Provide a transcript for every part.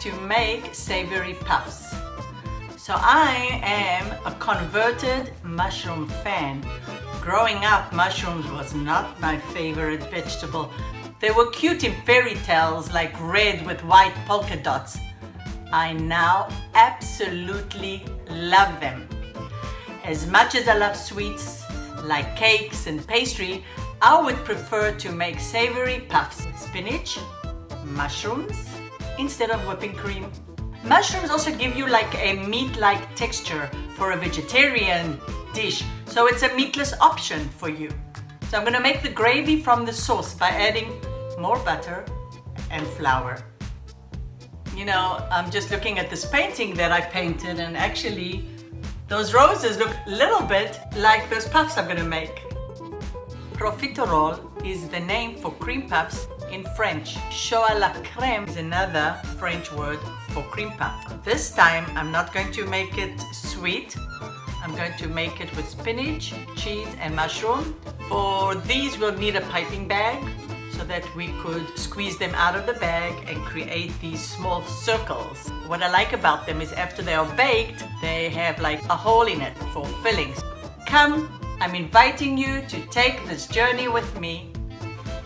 to make savory puffs. So I am a converted mushroom fan. Growing up, mushrooms was not my favorite vegetable. They were cute in fairy tales, like red with white polka dots. I now absolutely love them. As much as I love sweets, like cakes and pastry, I would prefer to make savory puffs with spinach, mushrooms, instead of whipping cream. Mushrooms also give you like a meat-like texture for a vegetarian dish, so it's a meatless option for you. So I'm gonna make the gravy from the sauce by adding more butter and flour. You know, I'm just looking at this painting that I painted, and actually those roses look a little bit like those puffs I'm gonna make. Profiterole is the name for cream puffs in French. Chaud à la crème is another French word for cream puff. This time I'm not going to make it sweet. I'm going to make it with spinach, cheese and mushroom. For these we'll need a piping bag so that we could squeeze them out of the bag and create these small circles. What I like about them is after they are baked, they have like a hole in it for fillings. Come, I'm inviting you to take this journey with me.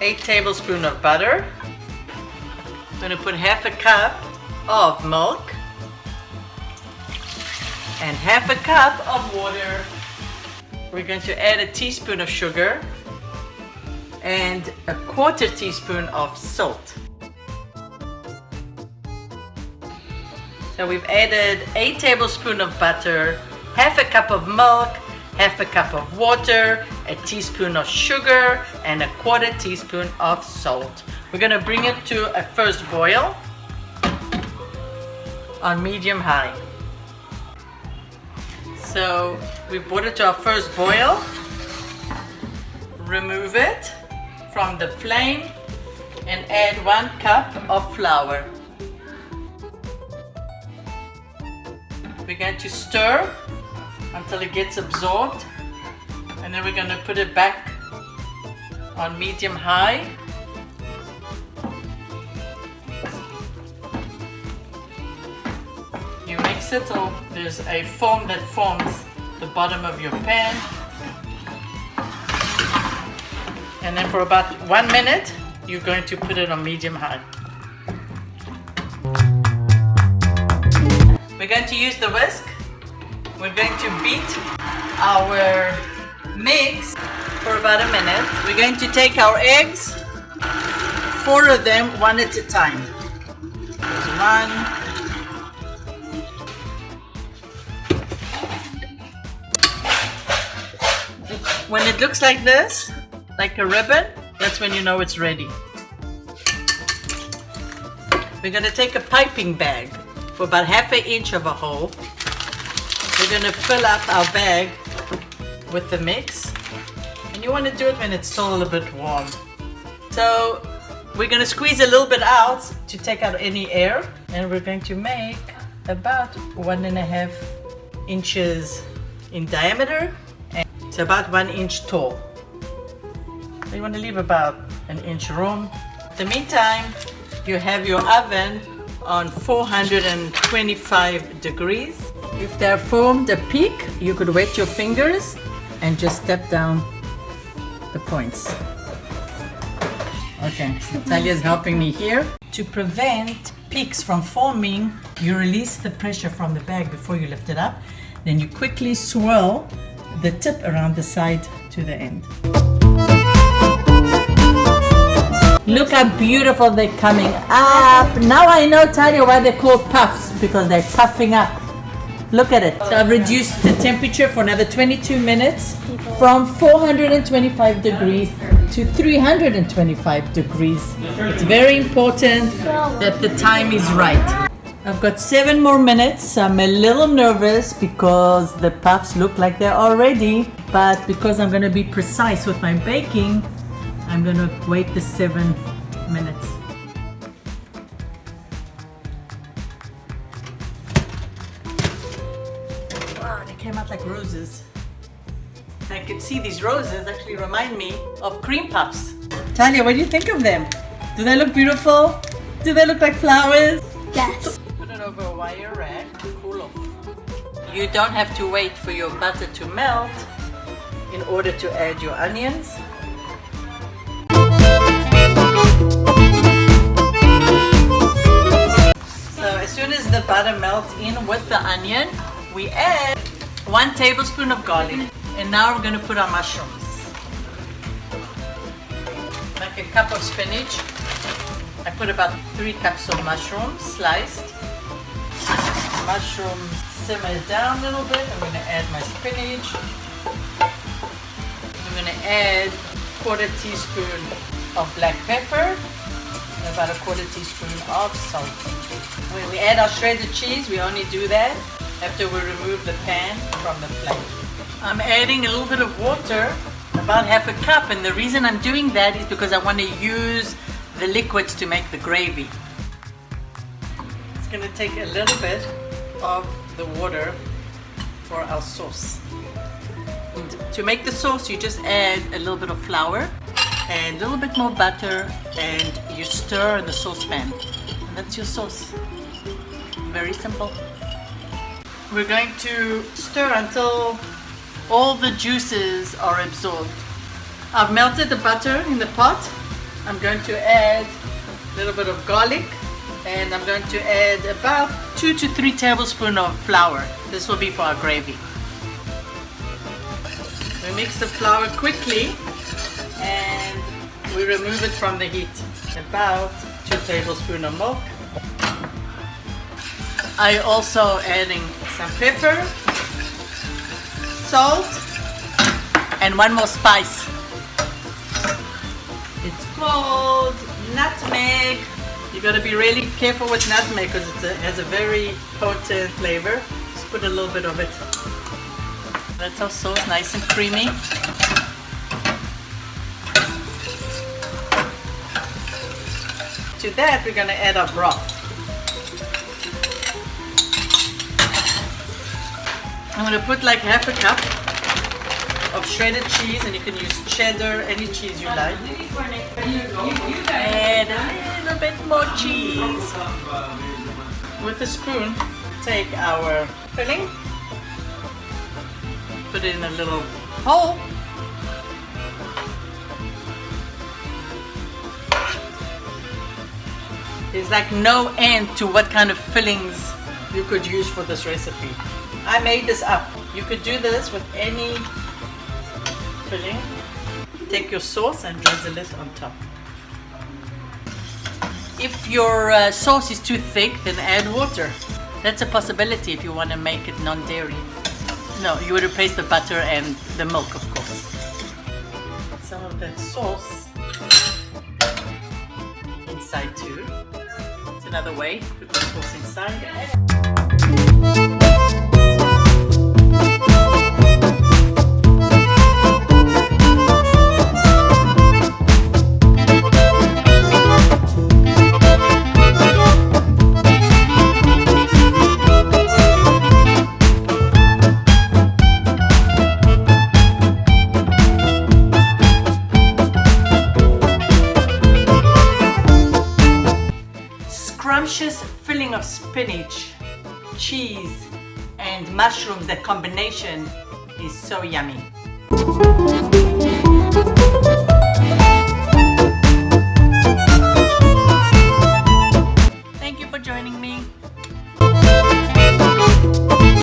8 tablespoons of butter. I'm going to put half a cup of milk and half a cup of water. We're going to add a teaspoon of sugar and a 1/4 teaspoon of salt. So we've added 8 tablespoons of butter, half a cup of milk, half a cup of water, a teaspoon of sugar, and a 1/4 teaspoon of salt. We're gonna bring it to a first boil on medium-high. So we've brought it to our first boil. Remove it from the flame and add 1 cup of flour. We're going to stir until it gets absorbed, and then we're going to put it back on medium-high. You mix it till there's a foam that forms the bottom of your pan, and then for about 1 minute you're going to put it on medium-high. We're going to use the whisk. We're going to beat our mix for about a minute. We're going to take our eggs, 4 of them, one at a time. There's 1. When it looks like this, like a ribbon, that's when you know it's ready. We're going to take a piping bag for about 1/2 inch of a hole. We're going to fill up our bag with the mix, and you want to do it when it's still a little bit warm. So we're going to squeeze a little bit out to take out any air, and we're going to make about 1.5 inches in diameter, and it's about 1 inch tall. So you want to leave about 1 inch room. In the meantime, you have your oven on 425 degrees. If they're formed a peak, you could wet your fingers and just step down the points. Okay, so Talia's helping me here. To prevent peaks from forming, you release the pressure from the bag before you lift it up. Then you quickly swirl the tip around the side to the end. Look how beautiful they're coming up. Now I know, Talia, why they're called puffs, because they're puffing up. Look at it. So I've reduced the temperature for another 22 minutes from 425 degrees to 325 degrees. It's very important that the time is right. I've got 7 more minutes. I'm a little nervous because the puffs look like they're all ready, but because I'm going to be precise with my baking, I'm going to wait the 7 minutes. Wow, they came out like roses. I could see these roses actually remind me of cream puffs. Talia, what do you think of them? Do they look beautiful? Do they look like flowers? Yes. wire rack to cool off. You don't have to wait for your butter to melt in order to add your onions. So as soon as the butter melts in with the onion, we add 1 tablespoon of garlic. And now I'm going to put our mushrooms. Like a cup of spinach. I put about 3 cups of mushrooms sliced. Mushrooms simmer down a little bit. I'm going to add my spinach. I'm going to add 1/4 teaspoon of black pepper and about 1/4 teaspoon of salt. When we add our shredded cheese, we only do that after we remove the pan from the flame. I'm adding a little bit of water, about 1/2 cup, and the reason I'm doing that is because I want to use the liquids to make the gravy. It's going to take a little bit of the water for our sauce. And to make the sauce, you just add a little bit of flour and a little bit more butter, and you stir in the saucepan. And that's your sauce. Very simple. We're going to stir until all the juices are absorbed. I've melted the butter in the pot. I'm going to add a little bit of garlic, and I'm going to add about 2 to 3 tablespoons of flour. This will be for our gravy. We mix the flour quickly and we remove it from the heat. About 2 tablespoons of milk. I also adding some pepper, salt, and 1 more spice. It's called nutmeg. You got to be really careful with nutmeg because it has a very potent flavor. Just put a little bit of it. That's our sauce, nice and creamy. To that, we're going to add our broth. I'm going to put like 1/2 cup of shredded cheese, and you can use cheddar, any cheese you like. Add a little bit more cheese. With a spoon, take our filling, put it in a little hole. There's like no end to what kind of fillings you could use for this recipe. I made this up. You could do this with any filling. Take your sauce and drizzle it on top. If your sauce is too thick, then add water. That's a possibility if you want to make it non-dairy. No, you would replace the butter and the milk, of course. Some of that sauce inside too. It's another way to put the sauce inside. Scrumptious filling of spinach, cheese, and mushrooms. That combination is so yummy. Thank you for joining me.